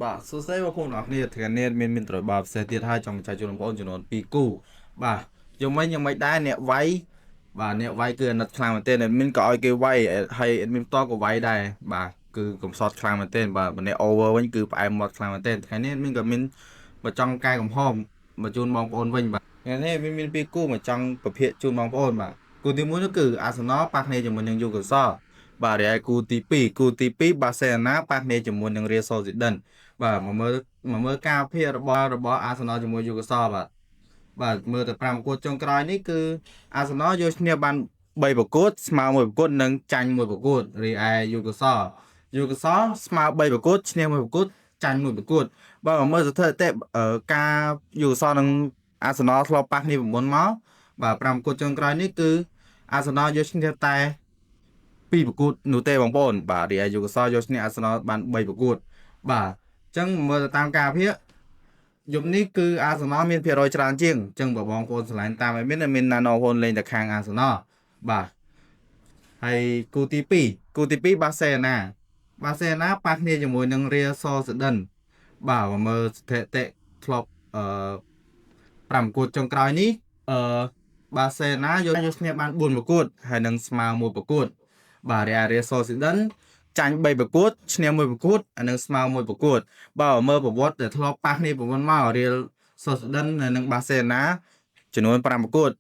បាទសួស្តីបងប្អូនអរគ្នាថ្ងៃនេះមានត្រូវបាទផ្សេងទៀតហើយចង់ចែកជូនបងប្អូនចំនួន2គូបាទយ៉ាងម៉េចដែរអ្នកវាយបាទអ្នកវាយគឺអាណិតខ្លាំងមែនទែនadmin ក៏ឲ្យគេវាយហើយ admin ផ្ទាល់ក៏វាយដែរបាទគឺកំសត់ខ្លាំងមែនទែនបាទម្នាក់ over វិញគឺផ្អែមមាត់ខ្លាំងមែនទែនថ្ងៃនេះ admin ក៏មានមកចង់កែកំហំមកជូនបងប្អូនវិញបាទថ្ងៃនេះ admin មាន2គូមកចង់ប្រភេទជូនបងប្អូនបាទគូទី1នោះគឺ Arsenal ប៉ះគ្នាជាមួយនឹង Newcastle បាទហើយគូទី2បាសេណាប៉ះគ្នាជាមួយនឹង Real Sociedad បាទមកមើលការភាគរបស់ Arsenal ជាមួយ Newcastle បាទមើលទៅ5ប្រកួតចុងក្រោយនេះគឺ Arsenal យកឈ្នះបាន3ប្រកួតស្មើ1ប្រកួតនិងចាញ់1ប្រកួតរីឯ Newcastle ស្មើ3ប្រកួតឈ្នះ1ប្រកួតចាញ់1ប្រកួតបាទមកមើលស្ថិតិការ Newcastle និង Arsenal ធ្លាប់ប៉ះគ្នាពីមុនមកបាទ5ប្រកួតចុងក្រោយនេះគឺ Arsenal យកឈ្នះតែ2ប្រកួតនោះទេបងប្អូនបាទរីឯ Newcastle យកឈ្នះ Arsenal បាន3ប្រកួតបាទអញ្ចឹងមើលទៅតាមការភាគយប់នេះគឺ Arsenal មានភាគរយច្រើនជាងអញ្ចឹងបងប្អូនឆ្លាញ់តាមឲ្យមានណាណូហ៊ុនលេងតែខាង Arsenal បាទហើយគូទី2បាសេណាប៉ះគ្នាជាមួយនឹង Real Sociedad បាទមកមើលស្ថិតិធ្លាប់5ប្រកួតចុងក្រោយនេះបាសេណាយកឈ្នះបាន4ប្រកួតហើយនឹងស្មើ1ប្រកួតបាទរីឯ Real Sociedad ចាញ់3ប្រកួតឈ្នះ1ប្រកួតអានឹងស្មើ1ប្រកួតបើមើលប្រវត្តិដែលធ្លាប់ប៉ះគ្នាពីមុនមក Real Sociedad និង Barcelona ចំនួន5ប្រកួត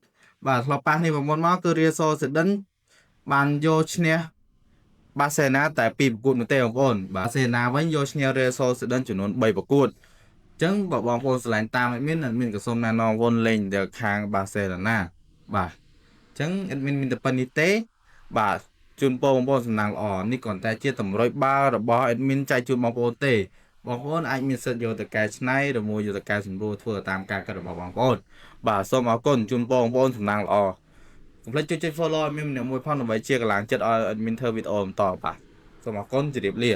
បាទធ្លាប់ប៉ះគ្នាពីមុនមកគឺ Real Sociedad បានយកឈ្នះ Barcelona តែ2ប្រកួតនោះទេបងប្អូន Barcelona វិញយកឈ្នះ Real Sociedad ចំនួន3ប្រកួតអញ្ចឹងបើបងប្អូនឆ្លាញ់តាមadmin ក៏សូមណែនាំវុនលេងទៅខាង Barcelona បាទអញ្ចឹង admin មានតែប៉ុណ្្នេះទេបាទជូនពរបងប្អូនសំណាងល្អនេះគ្រាន់តែជាតម្រុយបាល់របស់ admin ចែកជូនបងប្អូនទេបងប្អូនអាចមានសិទ្ធិយកទៅកែច្នៃឬមួយយកទៅកែសម្រួលធ្វើតាមការគិតរបស់បងប្អូនបាទសូមអរគុណជូនពរបងប្អូនសំណាងល្អកុំភ្លេចចុច follow ឲ្យមានម្នាក់មួយផងដើម្បីជាកម្លាំងចិត្តឲ្យ admin ធ្វើវីដេអូបន្តបាទសូមអរគុណជម្រាបលា